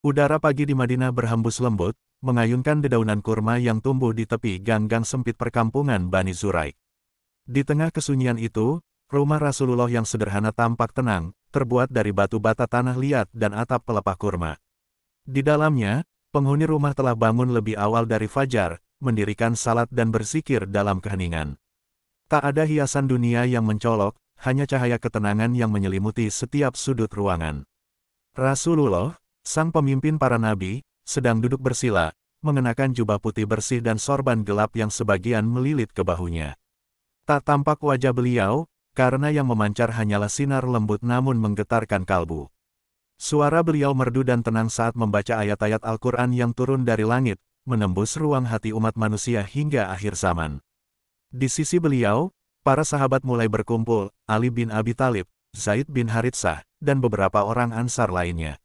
Udara pagi di Madinah berhembus lembut, mengayunkan dedaunan kurma yang tumbuh di tepi gang-gang sempit perkampungan Bani Zuraik. Di tengah kesunyian itu, rumah Rasulullah yang sederhana tampak tenang, terbuat dari batu bata tanah liat dan atap pelepah kurma. Di dalamnya, penghuni rumah telah bangun lebih awal dari fajar, mendirikan salat dan berzikir dalam keheningan. Tak ada hiasan dunia yang mencolok, hanya cahaya ketenangan yang menyelimuti setiap sudut ruangan. Rasulullah, sang pemimpin para nabi, sedang duduk bersila, mengenakan jubah putih bersih dan sorban gelap yang sebagian melilit ke bahunya. Tak tampak wajah beliau, karena yang memancar hanyalah sinar lembut namun menggetarkan kalbu. Suara beliau merdu dan tenang saat membaca ayat-ayat Al-Quran yang turun dari langit, menembus ruang hati umat manusia hingga akhir zaman. Di sisi beliau, para sahabat mulai berkumpul, Ali bin Abi Thalib, Zaid bin Haritsah, dan beberapa orang Ansar lainnya.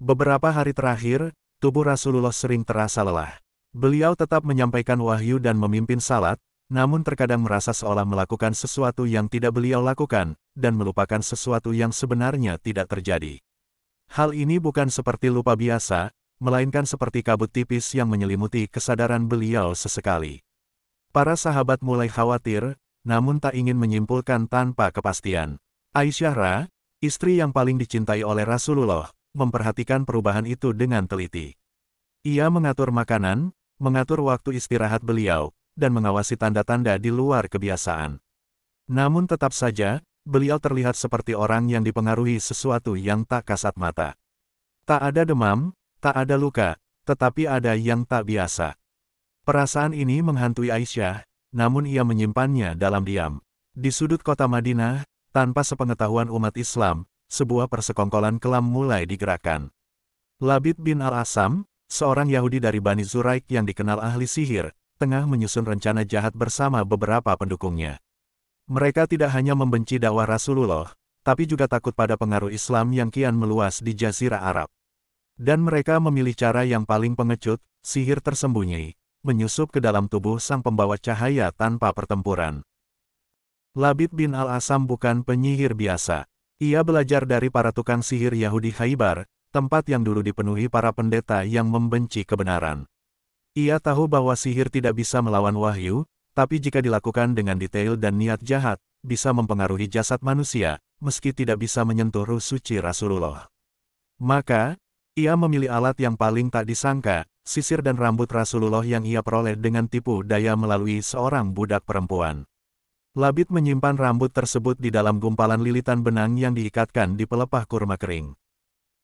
Beberapa hari terakhir, tubuh Rasulullah sering terasa lelah. Beliau tetap menyampaikan wahyu dan memimpin salat, namun terkadang merasa seolah melakukan sesuatu yang tidak beliau lakukan, dan melupakan sesuatu yang sebenarnya tidak terjadi. Hal ini bukan seperti lupa biasa, melainkan seperti kabut tipis yang menyelimuti kesadaran beliau sesekali. Para sahabat mulai khawatir, namun tak ingin menyimpulkan tanpa kepastian. Aisyah, istri yang paling dicintai oleh Rasulullah, memperhatikan perubahan itu dengan teliti. Ia mengatur makanan, mengatur waktu istirahat beliau, dan mengawasi tanda-tanda di luar kebiasaan. Namun tetap saja, beliau terlihat seperti orang yang dipengaruhi sesuatu yang tak kasat mata. Tak ada demam, tak ada luka, tetapi ada yang tak biasa. Perasaan ini menghantui Aisyah, namun ia menyimpannya dalam diam. Di sudut kota Madinah, tanpa sepengetahuan umat Islam, sebuah persekongkolan kelam mulai digerakkan. Labid bin Al-Asam, seorang Yahudi dari Bani Zuraik yang dikenal ahli sihir, tengah menyusun rencana jahat bersama beberapa pendukungnya. Mereka tidak hanya membenci dakwah Rasulullah, tapi juga takut pada pengaruh Islam yang kian meluas di Jazirah Arab. Dan mereka memilih cara yang paling pengecut, sihir tersembunyi, menyusup ke dalam tubuh sang pembawa cahaya tanpa pertempuran. Labid bin Al-Asam bukan penyihir biasa. Ia belajar dari para tukang sihir Yahudi Khaybar, tempat yang dulu dipenuhi para pendeta yang membenci kebenaran. Ia tahu bahwa sihir tidak bisa melawan wahyu, tapi jika dilakukan dengan detail dan niat jahat, bisa mempengaruhi jasad manusia, meski tidak bisa menyentuh ruh suci Rasulullah. Maka, ia memilih alat yang paling tak disangka, sisir dan rambut Rasulullah yang ia peroleh dengan tipu daya melalui seorang budak perempuan. Labid menyimpan rambut tersebut di dalam gumpalan lilitan benang yang diikatkan di pelepah kurma kering.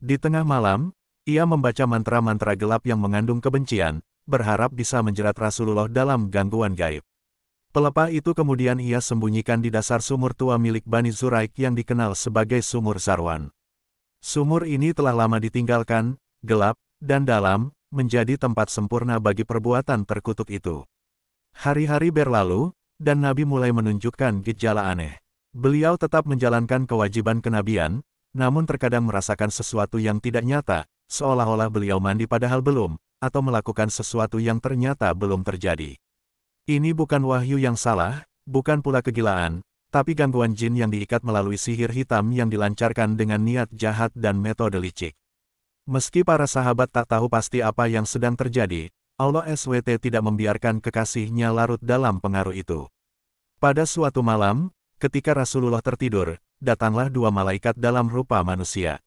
Di tengah malam, ia membaca mantra-mantra gelap yang mengandung kebencian, berharap bisa menjerat Rasulullah dalam gangguan gaib. Pelepah itu kemudian ia sembunyikan di dasar sumur tua milik Bani Zuraik yang dikenal sebagai Sumur Zarwan. Sumur ini telah lama ditinggalkan, gelap, dan dalam, menjadi tempat sempurna bagi perbuatan terkutuk itu. Hari-hari berlalu, dan Nabi mulai menunjukkan gejala aneh. Beliau tetap menjalankan kewajiban kenabian, namun terkadang merasakan sesuatu yang tidak nyata, seolah-olah beliau mandi padahal belum, atau melakukan sesuatu yang ternyata belum terjadi. Ini bukan wahyu yang salah, bukan pula kegilaan, tapi gangguan jin yang diikat melalui sihir hitam yang dilancarkan dengan niat jahat dan metode licik. Meski para sahabat tak tahu pasti apa yang sedang terjadi, Allah SWT tidak membiarkan kekasihnya larut dalam pengaruh itu. Pada suatu malam, ketika Rasulullah tertidur, datanglah dua malaikat dalam rupa manusia.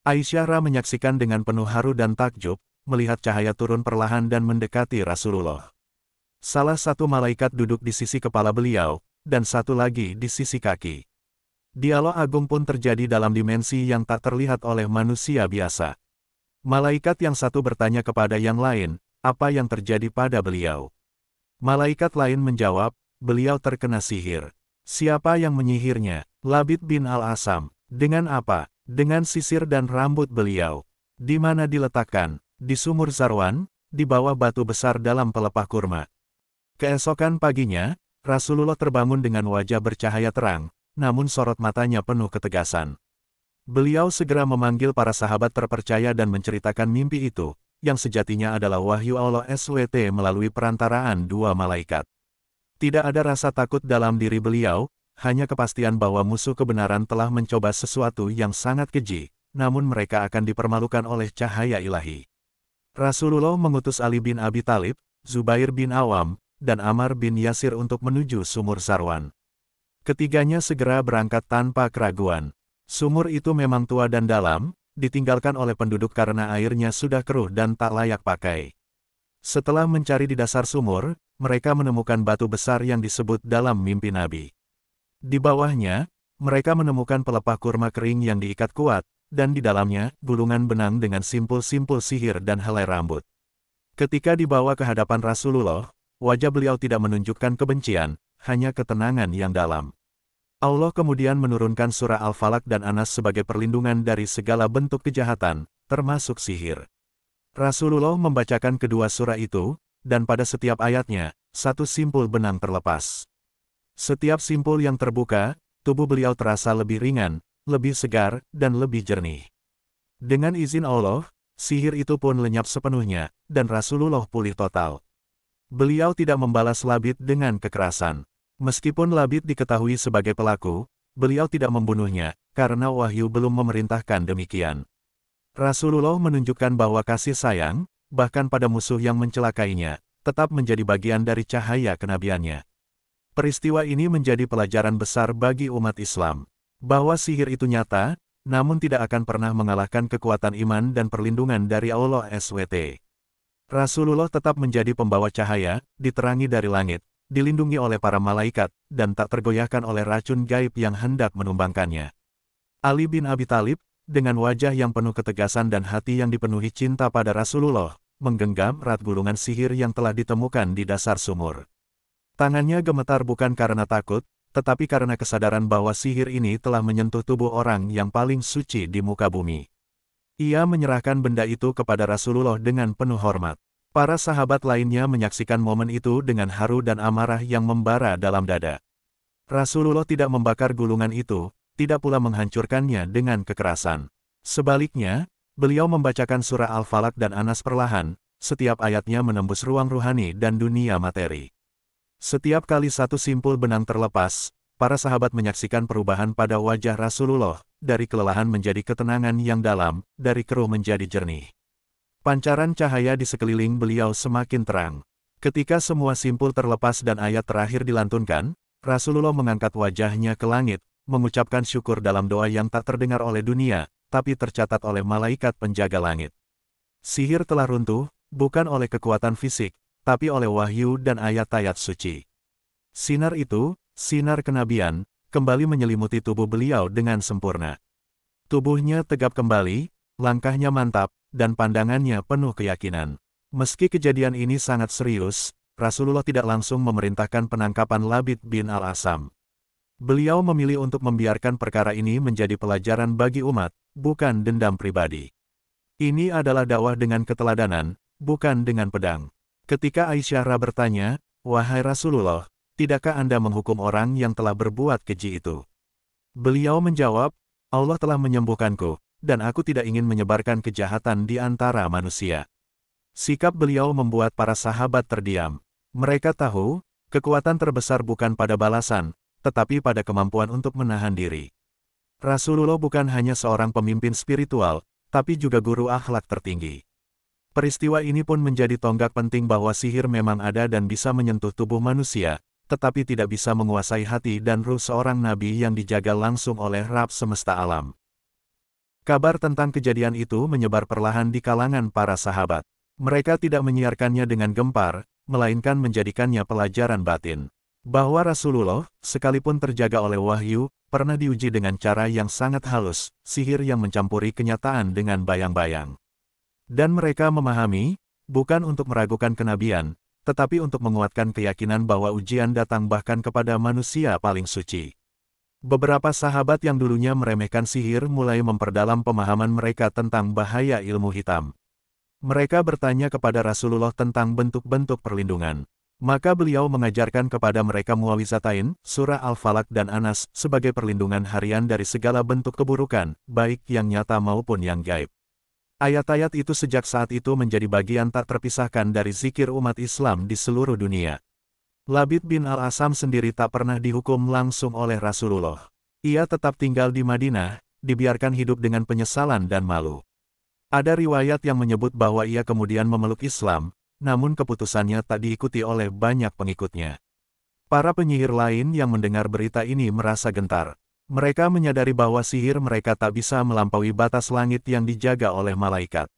Aisyah menyaksikan dengan penuh haru dan takjub, melihat cahaya turun perlahan dan mendekati Rasulullah. Salah satu malaikat duduk di sisi kepala beliau, dan satu lagi di sisi kaki. Dialog agung pun terjadi dalam dimensi yang tak terlihat oleh manusia biasa. Malaikat yang satu bertanya kepada yang lain, apa yang terjadi pada beliau. Malaikat lain menjawab, beliau terkena sihir. Siapa yang menyihirnya? Labid bin Al-Asam. Dengan apa? Dengan sisir dan rambut beliau. Di mana diletakkan? Di Sumur Zarwan, di bawah batu besar dalam pelepah kurma. Keesokan paginya, Rasulullah terbangun dengan wajah bercahaya terang, namun sorot matanya penuh ketegasan. Beliau segera memanggil para sahabat terpercaya dan menceritakan mimpi itu, yang sejatinya adalah wahyu Allah SWT melalui perantaraan dua malaikat. Tidak ada rasa takut dalam diri beliau, hanya kepastian bahwa musuh kebenaran telah mencoba sesuatu yang sangat keji, namun mereka akan dipermalukan oleh cahaya ilahi. Rasulullah mengutus Ali bin Abi Thalib, Zubair bin Awam, dan Ammar bin Yasir untuk menuju sumur Zarwan. Ketiganya segera berangkat tanpa keraguan. Sumur itu memang tua dan dalam, ditinggalkan oleh penduduk karena airnya sudah keruh dan tak layak pakai. Setelah mencari di dasar sumur, mereka menemukan batu besar yang disebut dalam mimpi Nabi. Di bawahnya, mereka menemukan pelepah kurma kering yang diikat kuat, dan di dalamnya, gulungan benang dengan simpul-simpul sihir dan helai rambut. Ketika dibawa ke hadapan Rasulullah, wajah beliau tidak menunjukkan kebencian, hanya ketenangan yang dalam. Allah kemudian menurunkan surah Al-Falaq dan An-Nas sebagai perlindungan dari segala bentuk kejahatan, termasuk sihir. Rasulullah membacakan kedua surah itu, dan pada setiap ayatnya, satu simpul benang terlepas. Setiap simpul yang terbuka, tubuh beliau terasa lebih ringan, lebih segar, dan lebih jernih. Dengan izin Allah, sihir itu pun lenyap sepenuhnya, dan Rasulullah pulih total. Beliau tidak membalas Labid dengan kekerasan. Meskipun Labid diketahui sebagai pelaku, beliau tidak membunuhnya, karena wahyu belum memerintahkan demikian. Rasulullah menunjukkan bahwa kasih sayang, bahkan pada musuh yang mencelakainya, tetap menjadi bagian dari cahaya kenabiannya. Peristiwa ini menjadi pelajaran besar bagi umat Islam, bahwa sihir itu nyata, namun tidak akan pernah mengalahkan kekuatan iman dan perlindungan dari Allah SWT. Rasulullah tetap menjadi pembawa cahaya, diterangi dari langit, dilindungi oleh para malaikat, dan tak tergoyahkan oleh racun gaib yang hendak menumbangkannya. Ali bin Abi Thalib, dengan wajah yang penuh ketegasan dan hati yang dipenuhi cinta pada Rasulullah, menggenggam erat gulungan sihir yang telah ditemukan di dasar sumur. Tangannya gemetar bukan karena takut, tetapi karena kesadaran bahwa sihir ini telah menyentuh tubuh orang yang paling suci di muka bumi. Ia menyerahkan benda itu kepada Rasulullah dengan penuh hormat. Para sahabat lainnya menyaksikan momen itu dengan haru dan amarah yang membara dalam dada. Rasulullah tidak membakar gulungan itu, tidak pula menghancurkannya dengan kekerasan. Sebaliknya, beliau membacakan surah Al-Falaq dan An-Nas perlahan, setiap ayatnya menembus ruang ruhani dan dunia materi. Setiap kali satu simpul benang terlepas, para sahabat menyaksikan perubahan pada wajah Rasulullah, dari kelelahan menjadi ketenangan yang dalam, dari keruh menjadi jernih. Pancaran cahaya di sekeliling beliau semakin terang. Ketika semua simpul terlepas dan ayat terakhir dilantunkan, Rasulullah mengangkat wajahnya ke langit, mengucapkan syukur dalam doa yang tak terdengar oleh dunia, tapi tercatat oleh malaikat penjaga langit. Sihir telah runtuh, bukan oleh kekuatan fisik, tapi oleh wahyu dan ayat-ayat suci. Sinar itu, sinar kenabian, kembali menyelimuti tubuh beliau dengan sempurna. Tubuhnya tegap kembali, langkahnya mantap, dan pandangannya penuh keyakinan. Meski kejadian ini sangat serius, Rasulullah tidak langsung memerintahkan penangkapan Labid bin Al-Asam. Beliau memilih untuk membiarkan perkara ini menjadi pelajaran bagi umat, bukan dendam pribadi. Ini adalah dakwah dengan keteladanan, bukan dengan pedang. Ketika Aisyah bertanya, "Wahai Rasulullah, tidakkah Anda menghukum orang yang telah berbuat keji itu?" Beliau menjawab, "Allah telah menyembuhkanku, dan aku tidak ingin menyebarkan kejahatan di antara manusia." Sikap beliau membuat para sahabat terdiam. Mereka tahu, kekuatan terbesar bukan pada balasan, tetapi pada kemampuan untuk menahan diri. Rasulullah bukan hanya seorang pemimpin spiritual, tapi juga guru akhlak tertinggi. Peristiwa ini pun menjadi tonggak penting bahwa sihir memang ada dan bisa menyentuh tubuh manusia, tetapi tidak bisa menguasai hati dan ruh seorang nabi yang dijaga langsung oleh Rabb semesta alam. Kabar tentang kejadian itu menyebar perlahan di kalangan para sahabat. Mereka tidak menyiarkannya dengan gempar, melainkan menjadikannya pelajaran batin. Bahwa Rasulullah, sekalipun terjaga oleh wahyu, pernah diuji dengan cara yang sangat halus, sihir yang mencampuri kenyataan dengan bayang-bayang. Dan mereka memahami, bukan untuk meragukan kenabian, tetapi untuk menguatkan keyakinan bahwa ujian datang bahkan kepada manusia paling suci. Beberapa sahabat yang dulunya meremehkan sihir mulai memperdalam pemahaman mereka tentang bahaya ilmu hitam. Mereka bertanya kepada Rasulullah tentang bentuk-bentuk perlindungan. Maka beliau mengajarkan kepada mereka Muawizatain, surah Al-Falaq dan An-Nas, sebagai perlindungan harian dari segala bentuk keburukan, baik yang nyata maupun yang gaib. Ayat-ayat itu sejak saat itu menjadi bagian tak terpisahkan dari zikir umat Islam di seluruh dunia. Labid bin Al-Asam sendiri tak pernah dihukum langsung oleh Rasulullah. Ia tetap tinggal di Madinah, dibiarkan hidup dengan penyesalan dan malu. Ada riwayat yang menyebut bahwa ia kemudian memeluk Islam, namun keputusannya tak diikuti oleh banyak pengikutnya. Para penyihir lain yang mendengar berita ini merasa gentar. Mereka menyadari bahwa sihir mereka tak bisa melampaui batas langit yang dijaga oleh malaikat.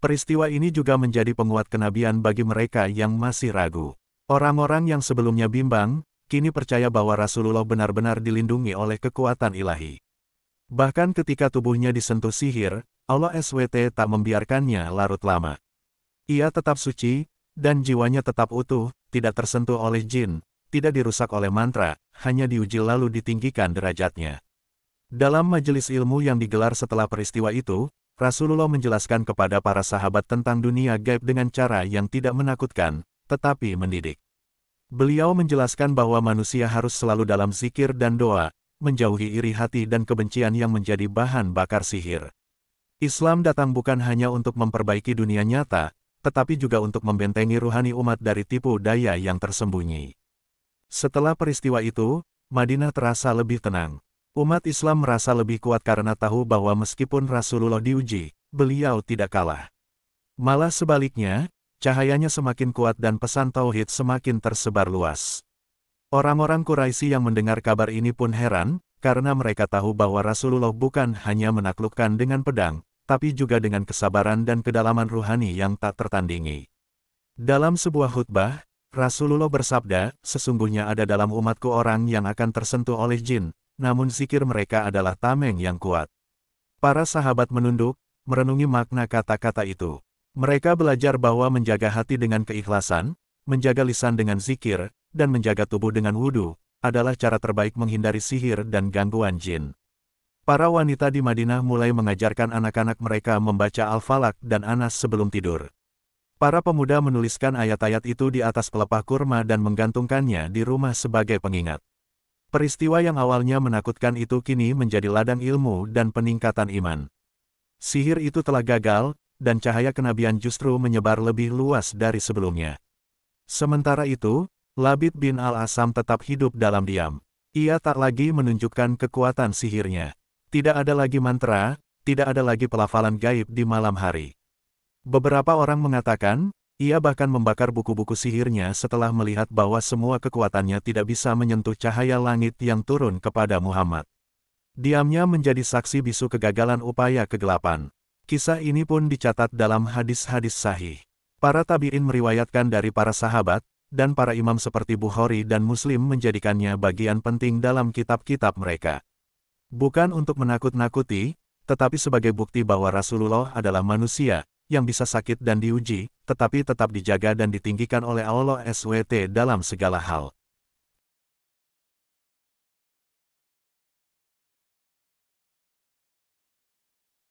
Peristiwa ini juga menjadi penguat kenabian bagi mereka yang masih ragu. Orang-orang yang sebelumnya bimbang, kini percaya bahwa Rasulullah benar-benar dilindungi oleh kekuatan ilahi. Bahkan ketika tubuhnya disentuh sihir, Allah SWT tak membiarkannya larut lama. Ia tetap suci, dan jiwanya tetap utuh, tidak tersentuh oleh jin, tidak dirusak oleh mantra, hanya diuji lalu ditinggikan derajatnya. Dalam majelis ilmu yang digelar setelah peristiwa itu, Rasulullah menjelaskan kepada para sahabat tentang dunia gaib dengan cara yang tidak menakutkan, tetapi mendidik. Beliau menjelaskan bahwa manusia harus selalu dalam zikir dan doa, menjauhi iri hati dan kebencian yang menjadi bahan bakar sihir. Islam datang bukan hanya untuk memperbaiki dunia nyata, tetapi juga untuk membentengi ruhani umat dari tipu daya yang tersembunyi. Setelah peristiwa itu, Madinah terasa lebih tenang. Umat Islam merasa lebih kuat karena tahu bahwa meskipun Rasulullah diuji, beliau tidak kalah. Malah sebaliknya, cahayanya semakin kuat dan pesan tauhid semakin tersebar luas. Orang-orang Quraisy yang mendengar kabar ini pun heran, karena mereka tahu bahwa Rasulullah bukan hanya menaklukkan dengan pedang, tapi juga dengan kesabaran dan kedalaman ruhani yang tak tertandingi. Dalam sebuah khutbah, Rasulullah bersabda, "Sesungguhnya ada dalam umatku orang yang akan tersentuh oleh jin, namun zikir mereka adalah tameng yang kuat." Para sahabat menunduk, merenungi makna kata-kata itu. Mereka belajar bahwa menjaga hati dengan keikhlasan, menjaga lisan dengan zikir, dan menjaga tubuh dengan wudu, adalah cara terbaik menghindari sihir dan gangguan jin. Para wanita di Madinah mulai mengajarkan anak-anak mereka membaca Al-Falaq dan Anas sebelum tidur. Para pemuda menuliskan ayat-ayat itu di atas pelepah kurma dan menggantungkannya di rumah sebagai pengingat. Peristiwa yang awalnya menakutkan itu kini menjadi ladang ilmu dan peningkatan iman. Sihir itu telah gagal, dan cahaya kenabian justru menyebar lebih luas dari sebelumnya. Sementara itu, Labid bin Al-Asam tetap hidup dalam diam. Ia tak lagi menunjukkan kekuatan sihirnya. Tidak ada lagi mantra, tidak ada lagi pelafalan gaib di malam hari. Beberapa orang mengatakan, ia bahkan membakar buku-buku sihirnya setelah melihat bahwa semua kekuatannya tidak bisa menyentuh cahaya langit yang turun kepada Muhammad. Diamnya menjadi saksi bisu kegagalan upaya kegelapan. Kisah ini pun dicatat dalam hadis-hadis sahih. Para tabi'in meriwayatkan dari para sahabat, dan para imam seperti Bukhari dan Muslim menjadikannya bagian penting dalam kitab-kitab mereka. Bukan untuk menakut-nakuti, tetapi sebagai bukti bahwa Rasulullah adalah manusia, yang bisa sakit dan diuji, tetapi tetap dijaga dan ditinggikan oleh Allah SWT dalam segala hal.